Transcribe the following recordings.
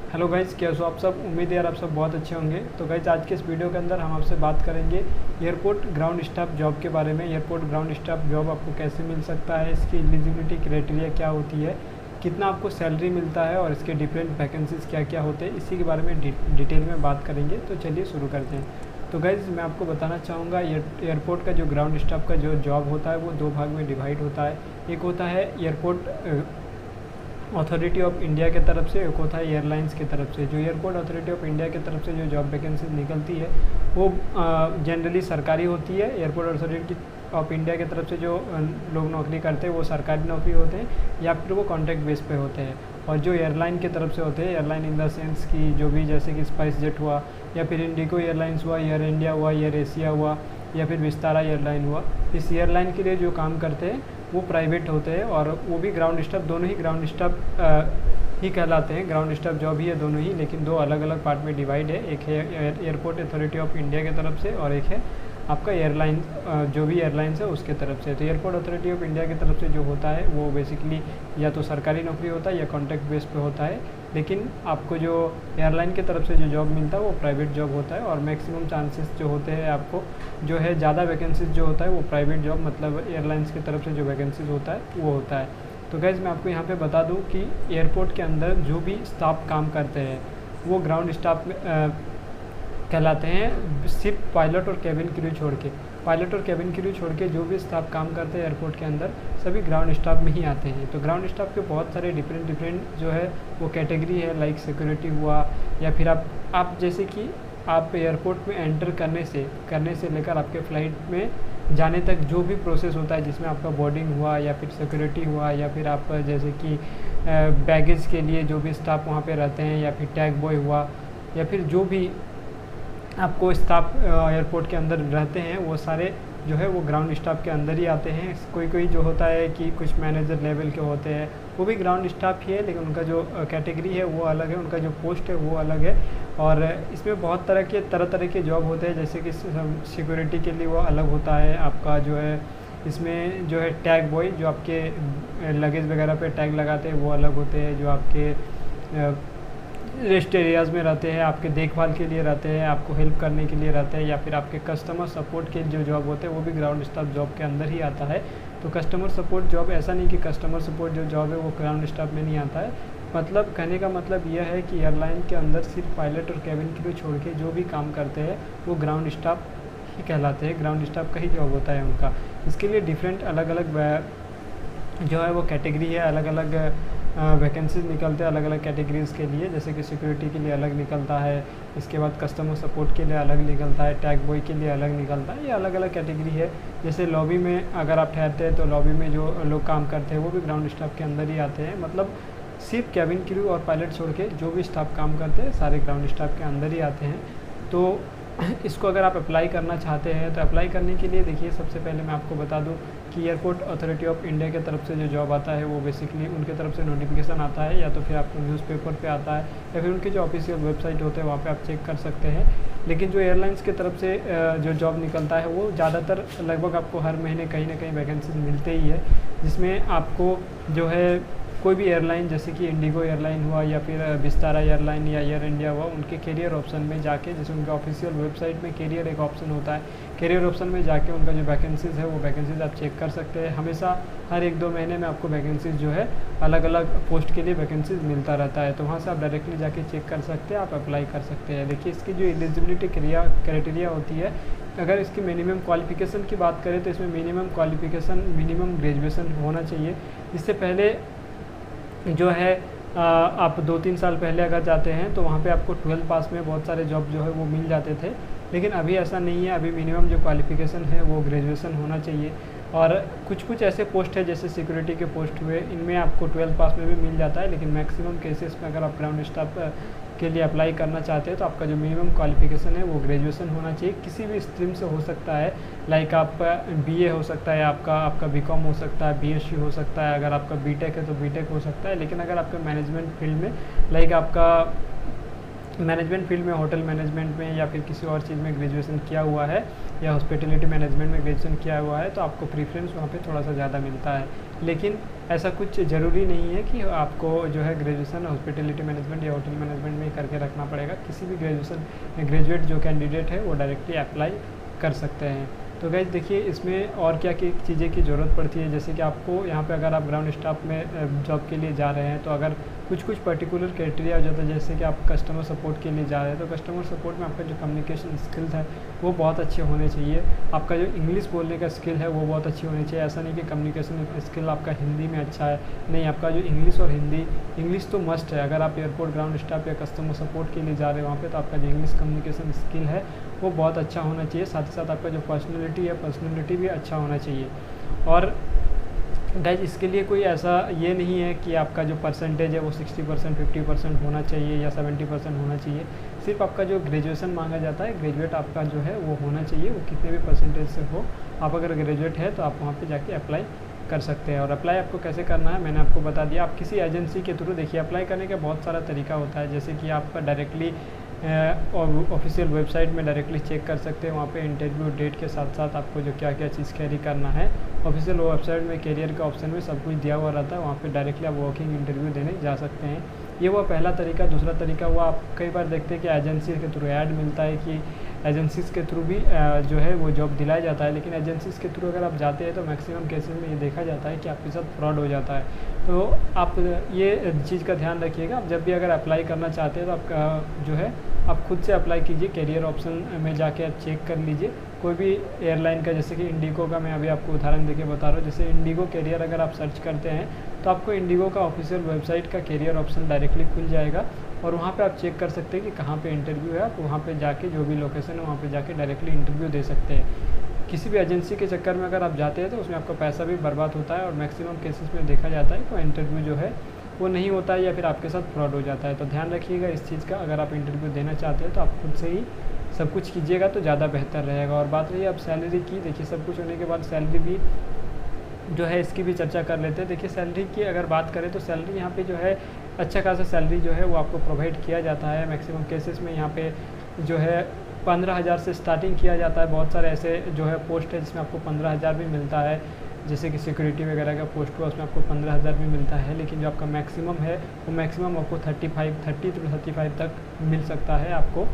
Hello guys, कैसे हो आप सब। उम्मीद है यार आप सब बहुत अच्छे होंगे। तो गाइज आज के इस वीडियो के अंदर हम आपसे बात करेंगे एयरपोर्ट ग्राउंड स्टाफ जॉब के बारे में। एयरपोर्ट ग्राउंड स्टाफ जॉब आपको कैसे मिल सकता है, इसकी एलिजिबिलिटी क्राइटेरिया क्या होती है, कितना आपको सैलरी मिलता है और इसके डिफरेंट वैकेंसीज़ क्या क्या होते हैं, इसी के बारे में डिटेल में बात करेंगे। तो चलिए शुरू करते हैं। तो गाइज मैं आपको बताना चाहूँगा एयरपोर्ट का जो ग्राउंड स्टाफ का जो जॉब होता है वो दो भाग में डिवाइड होता है। एक होता है एयरपोर्ट अथॉरिटी ऑफ इंडिया के तरफ से, एक होता है एयरलाइंस की तरफ से। जो एयरपोर्ट अथॉरिटी ऑफ इंडिया की तरफ से जो जॉब वैकेंसीज निकलती है वो जनरली सरकारी होती है। एयरपोर्ट अथॉरिटी ऑफ इंडिया की तरफ से जो लोग नौकरी करते हैं वो सरकारी नौकरी होते हैं या फिर वो कॉन्ट्रैक्ट बेस पे होते हैं। और जो एयरलाइन की तरफ से होते हैं, एयरलाइन इन द सेंस की जो भी जैसे कि स्पाइस जेट हुआ या फिर इंडिगो एयरलाइंस हुआ, एयर इंडिया हुआ, एयर एशिया हुआ या फिर विस्तारा एयरलाइन हुआ, इस एयरलाइन के लिए जो काम करते हैं वो प्राइवेट होते हैं और वो भी ग्राउंड स्टाफ, दोनों ही ग्राउंड स्टाफ ही कहलाते हैं। ग्राउंड स्टाफ जॉब ही है दोनों ही, लेकिन दो अलग अलग पार्ट में डिवाइड है। एक है एयरपोर्ट अथॉरिटी ऑफ इंडिया की तरफ से और एक है आपका एयरलाइन, जो भी एयरलाइंस है उसके तरफ से। तो एयरपोर्ट अथॉरिटी ऑफ इंडिया की तरफ से जो होता है वो बेसिकली या तो सरकारी नौकरी होता है या कॉन्ट्रैक्ट बेस पे होता है। लेकिन आपको जो एयरलाइन की तरफ से जो जॉब मिलता है वो प्राइवेट जॉब होता है और मैक्सिमम चांसेस जो होते हैं आपको जो है ज़्यादा वैकेंसीज जो होता है वो प्राइवेट जॉब मतलब एयरलाइंस की तरफ से जो वैकेंसीज होता है वो होता है। तो गैस मैं आपको यहाँ पे बता दूँ कि एयरपोर्ट के अंदर जो भी स्टाफ काम करते हैं वो ग्राउंड स्टाफ कहलाते हैं, सिर्फ पायलट और कैबिन क्रू छोड़ के। पायलट और कैबिन क्रू छोड़ के जो भी स्टाफ काम करते हैं एयरपोर्ट के अंदर सभी ग्राउंड स्टाफ में ही आते हैं। तो ग्राउंड स्टाफ के बहुत सारे डिफरेंट जो है वो कैटेगरी है, लाइक सिक्योरिटी हुआ या फिर आप जैसे कि आप एयरपोर्ट में एंटर करने से लेकर आपके फ़्लाइट में जाने तक जो भी प्रोसेस होता है, जिसमें आपका बोर्डिंग हुआ या फिर सिक्योरिटी हुआ या फिर आप जैसे कि बैगेज के लिए जो भी स्टाफ वहाँ पे रहते हैं या फिर टैग बॉय हुआ या फिर जो भी आपको स्टाफ एयरपोर्ट के अंदर रहते हैं वो सारे जो है वो ग्राउंड स्टाफ के अंदर ही आते हैं। कोई जो होता है कि कुछ मैनेजर लेवल के होते हैं वो भी ग्राउंड स्टाफ ही है, लेकिन उनका जो कैटेगरी है वो अलग है, उनका जो पोस्ट है वो अलग है। और इसमें बहुत तरह के जॉब होते हैं, जैसे कि सिक्योरिटी के लिए वो अलग होता है आपका जो है। इसमें जो है टैग बॉय जो आपके लगेज वगैरह पे टैग लगाते हैं वो अलग होते हैं, जो आपके रेस्ट एरियाज़ में रहते हैं, आपके देखभाल के लिए रहते हैं, आपको हेल्प करने के लिए रहते हैं, या फिर आपके कस्टमर सपोर्ट के जो जॉब होते हैं वो भी ग्राउंड स्टाफ जॉब के अंदर ही आता है। तो कस्टमर सपोर्ट जॉब, ऐसा नहीं कि कस्टमर सपोर्ट जो जॉब है वो ग्राउंड स्टाफ में नहीं आता है। मतलब कहने का मतलब यह है कि एयरलाइन के अंदर सिर्फ पायलट और कैबिन क्रू छोड़ के जो भी काम करते हैं वो ग्राउंड स्टाफ ही कहलाते हैं, ग्राउंड स्टाफ का ही जॉब होता है उनका। इसके लिए डिफरेंट अलग अलग जो है वो कैटेगरी है, अलग अलग वैकेंसीज निकलते हैं अलग अलग कैटेगरीज़ के लिए। जैसे कि सिक्योरिटी के लिए अलग निकलता है, इसके बाद कस्टमर सपोर्ट के लिए अलग निकलता है, टैग बॉय के लिए अलग निकलता है। ये अलग अलग कैटेगरी है। जैसे लॉबी में अगर आप ठहरते हैं तो लॉबी में जो लोग काम करते हैं वो भी ग्राउंड स्टाफ के अंदर ही आते हैं। मतलब सिर्फ कैबिन क्रू और पायलट छोड़ के जो भी स्टाफ काम करते हैं सारे ग्राउंड स्टाफ के अंदर ही आते हैं। तो इसको अगर आप अप्लाई करना चाहते हैं तो अप्लाई करने के लिए देखिए, सबसे पहले मैं आपको बता दूं कि एयरपोर्ट अथॉरिटी ऑफ इंडिया की तरफ से जो जॉब आता है वो बेसिकली उनके तरफ से नोटिफिकेशन आता है, या तो फिर आपको न्यूज़पेपर पे आता है या फिर उनके जो ऑफिशियल वेबसाइट होते हैं वहाँ पे आप चेक कर सकते हैं। लेकिन जो एयरलाइंस की तरफ से जो जॉब निकलता है वो ज़्यादातर लगभग आपको हर महीने कहीं ना कहीं वैकेंसीज मिलते ही है, जिसमें आपको जो है कोई भी एयरलाइन जैसे कि इंडिगो एयरलाइन हुआ या फिर विस्तारा एयरलाइन या एयर इंडिया हुआ, उनके कैरियर ऑप्शन में जाके, जैसे उनका ऑफिशियल वेबसाइट में कैरियर एक ऑप्शन होता है, कैरियर ऑप्शन में जाके उनका जो वैकेंसीज़ है वो वैकेंसीज़ आप चेक कर सकते हैं। हमेशा हर 1-2 महीने में आपको वैकेंसीज़ जो है अलग अलग पोस्ट के लिए वैकेंसीज़ मिलता रहता है, तो वहाँ से आप डायरेक्टली जाके चेक कर सकते हैं, आप अप्लाई कर सकते हैं। देखिए इसकी जो एलिजिबिलिटी क्राइटेरिया होती है, अगर इसकी मिनिमम क्वालिफ़िकेशन की बात करें तो इसमें मिनिमम क्वालिफ़िकेशन मिनिमम ग्रेजुएशन होना चाहिए। इससे पहले जो है आप 2-3 साल पहले अगर जाते हैं तो वहाँ पे आपको 12 पास में बहुत सारे जॉब जो है वो मिल जाते थे, लेकिन अभी ऐसा नहीं है। अभी मिनिमम जो क्वालिफ़िकेशन है वो ग्रेजुएशन होना चाहिए। और कुछ ऐसे पोस्ट है जैसे सिक्योरिटी के पोस्ट हुए, इनमें आपको 12 पास में भी मिल जाता है, लेकिन मैक्सिमम केसेस में अगर आप ग्राउंड स्टाफ के लिए अप्लाई करना चाहते हैं तो आपका जो मिनिमम क्वालिफ़िकेशन है वो ग्रेजुएशन होना चाहिए। किसी भी स्ट्रीम से हो सकता है, लाइक आपका बीए हो सकता है, आपका बीकॉम हो सकता है, बीएससी हो सकता है, अगर आपका बीटेक है तो बीटेक हो सकता है। लेकिन अगर आपका मैनेजमेंट फील्ड में लाइक आपका मैनेजमेंट फील्ड में, होटल मैनेजमेंट में या फिर किसी और चीज़ में ग्रेजुएशन किया हुआ है या हॉस्पिटैलिटी मैनेजमेंट में ग्रेजुएशन किया हुआ है तो आपको प्रीफरेंस वहाँ पे थोड़ा सा ज़्यादा मिलता है। लेकिन ऐसा कुछ ज़रूरी नहीं है कि आपको जो है ग्रेजुएशन हॉस्पिटैलिटी मैनेजमेंट या होटल मैनेजमेंट में ही करके रखना पड़ेगा। किसी भी ग्रेजुएट जो कैंडिडेट है वो डायरेक्टली अप्लाई कर सकते हैं। तो गाइस देखिए इसमें और क्या क्या चीज़ें की ज़रूरत पड़ती है, जैसे कि आपको यहाँ पे अगर आप ग्राउंड स्टाफ में जॉब के लिए जा रहे हैं तो अगर कुछ पर्टिकुलर क्राइटेरिया हो जाता है, जैसे कि आप कस्टमर सपोर्ट के लिए जा रहे हैं तो कस्टमर सपोर्ट में आपका जो कम्युनिकेशन स्किल्स है वो बहुत अच्छे होने चाहिए। आपका जो इंग्लिश बोलने का स्किल है वो बहुत अच्छी होनी चाहिए। ऐसा नहीं कि कम्युनिकेशन स्किल आपका हिंदी में अच्छा है, नहीं, आपका जो इंग्लिश और हिंदी, इंग्लिश तो मस्ट है। अगर आप एयरपोर्ट ग्राउंड स्टाफ या कस्टमर सपोर्ट के लिए जा रहे हैं वहाँ पर तो आपका जो इंग्लिश कम्युनिकेशन स्किल है वो बहुत अच्छा होना चाहिए। साथ ही साथ आपका जो पर्सनैलिटी भी अच्छा होना चाहिए। और गाइज इसके लिए कोई ऐसा ये नहीं है कि आपका जो परसेंटेज है वो 60%, 50% होना चाहिए या 70% होना चाहिए। सिर्फ आपका जो ग्रेजुएशन मांगा जाता है, ग्रेजुएट आपका जो है वो होना चाहिए, वो कितने भी परसेंटेज से हो। आप अगर ग्रेजुएट है तो आप वहाँ पे जाके अप्लाई कर सकते हैं। और अप्लाई आपको कैसे करना है मैंने आपको बता दिया। आप किसी एजेंसी के थ्रू, देखिए अप्लाई करने का बहुत सारा तरीका होता है, जैसे कि आप डायरेक्टली ऑफिशियल वेबसाइट में डायरेक्टली चेक कर सकते हैं। वहाँ पे इंटरव्यू डेट के साथ साथ आपको जो क्या क्या चीज़ कैरी करना है ऑफिशियल वेबसाइट में कैरियर के ऑप्शन में सब कुछ दिया हुआ रहता है। वहाँ पे डायरेक्टली आप वॉकिंग इंटरव्यू देने जा सकते हैं। ये हुआ पहला तरीका। दूसरा तरीका हुआ, आप कई बार देखते हैं कि एजेंसी के थ्रू ऐड मिलता है कि एजेंसीज़ के थ्रू भी जो है वो जॉब दिलाया जाता है, लेकिन एजेंसीज़ के थ्रू अगर आप जाते हैं तो मैक्सिमम केसेस में ये देखा जाता है कि आपके साथ फ्रॉड हो जाता है। तो आप ये चीज़ का ध्यान रखिएगा। आप जब भी अगर अप्लाई करना चाहते हैं तो आप जो है आप खुद से अप्लाई कीजिए। कैरियर ऑप्शन में जाके आप चेक कर लीजिए कोई भी एयरलाइन का, जैसे कि इंडिगो का मैं अभी आपको उदाहरण देके बता रहा हूँ। जैसे इंडिगो कैरियर अगर आप सर्च करते हैं तो आपको इंडिगो का ऑफिशियल वेबसाइट का कैरियर ऑप्शन डायरेक्टली खुल जाएगा और वहाँ पे आप चेक कर सकते हैं कि कहाँ पे इंटरव्यू है। आप वहाँ पे जाके जो भी लोकेशन है वहाँ पे जाके डायरेक्टली इंटरव्यू दे सकते हैं। किसी भी एजेंसी के चक्कर में अगर आप जाते हैं तो उसमें आपका पैसा भी बर्बाद होता है और मैक्सिमम केसेस में देखा जाता है कि इंटरव्यू जो है वो नहीं होता है या फिर आपके साथ फ्रॉड हो जाता है। तो ध्यान रखिएगा इस चीज़ का। अगर आप इंटरव्यू देना चाहते हैं तो आप खुद से ही सब कुछ कीजिएगा तो ज़्यादा बेहतर रहेगा। और बात रही अब सैलरी की, देखिए सब कुछ होने के बाद सैलरी भी जो है इसकी भी चर्चा कर लेते हैं। देखिए सैलरी की अगर बात करें तो सैलरी यहाँ पे जो है अच्छा खासा सैलरी जो है वो आपको प्रोवाइड किया जाता है। मैक्सिमम केसेस में यहाँ पे जो है 15,000 से स्टार्टिंग किया जाता है। बहुत सारे ऐसे जो है पोस्ट है जिसमें आपको 15,000 भी मिलता है, जैसे कि सिक्योरिटी वगैरह का पोस्ट हुआ उसमें आपको 15,000 भी मिलता है। लेकिन जो आपका मैक्सिमम है वो मैक्सिमम आपको 30 तक मिल सकता है आपको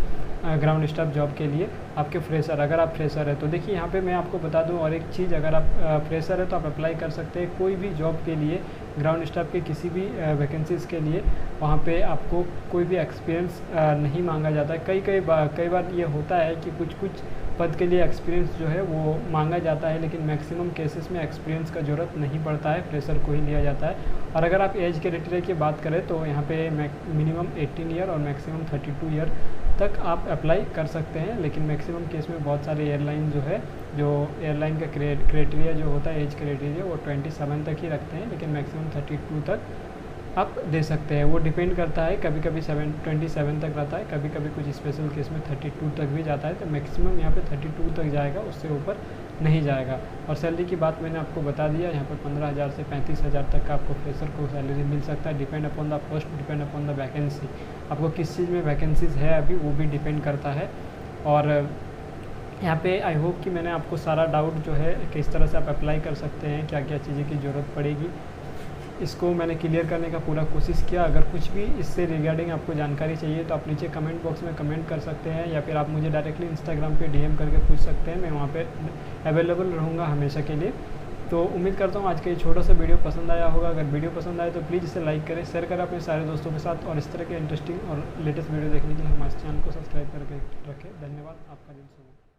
ग्राउंड स्टाफ जॉब के लिए। आपके फ्रेशर, अगर आप फ्रेशर है तो देखिए यहाँ पे मैं आपको बता दूँ और एक चीज़, अगर आप फ्रेशर है तो आप अप्लाई कर सकते हैं कोई भी जॉब के लिए, ग्राउंड स्टाफ के किसी भी वैकेंसीज़ के लिए। वहाँ पे आपको कोई भी एक्सपीरियंस नहीं मांगा जाता है। कई बार ये होता है कि कुछ पद के लिए एक्सपीरियंस जो है वो मांगा जाता है, लेकिन मैक्सिमम केसेस में एक्सपीरियंस का ज़रूरत नहीं पड़ता है, फ्रेशर को ही लिया जाता है। और अगर आप एज क्राइटेरिया की बात करें तो यहाँ पे मिनिमम 18 ईयर और मैक्सिमम 32 ईयर तक आप अप्लाई कर सकते हैं। लेकिन मैक्सिमम केस में बहुत सारे एयरलाइन जो है, जो एयरलाइन का क्राइटेरिया जो होता है एज क्राइटेरिया वो 27 तक ही रखते हैं, लेकिन मैक्सिमम 32 तक आप दे सकते हैं। वो डिपेंड करता है, कभी कभी 27 तक रहता है, कभी कभी कुछ स्पेशल केस में 32 तक भी जाता है। तो मैक्सिमम यहाँ पे 32 तक जाएगा, उससे ऊपर नहीं जाएगा। और सैलरी की बात मैंने आपको बता दिया, यहाँ पर 15,000 से 35,000 तक का आपको फ्रेशर को सैलरी मिल सकता है। Depend upon the post, depend upon the vacancy, आपको किस चीज़ में वैकेंसीज़ है अभी वो भी डिपेंड करता है। और यहाँ पे आई होप कि मैंने आपको सारा डाउट जो है किस तरह से आप अप्लाई कर सकते हैं, क्या क्या चीज़ें की ज़रूरत पड़ेगी, इसको मैंने क्लियर करने का पूरा कोशिश किया। अगर कुछ भी इससे रिगार्डिंग आपको जानकारी चाहिए तो आप नीचे कमेंट बॉक्स में कमेंट कर सकते हैं या फिर आप मुझे डायरेक्टली इंस्टाग्राम पे डीएम करके पूछ सकते हैं। मैं वहाँ पे अवेलेबल रहूँगा हमेशा के लिए। तो उम्मीद करता हूँ आज का ये छोटा सा वीडियो पसंद आया होगा। अगर वीडियो पसंद आए तो प्लीज़ इसे लाइक करें, शेयर करें अपने सारे दोस्तों के साथ। और इस तरह के इंटरेस्टिंग और लेटेस्ट वीडियो देखने के लिए हमारे चैनल को सब्सक्राइब करके रखें। धन्यवाद, आपका दिन शुभ हो।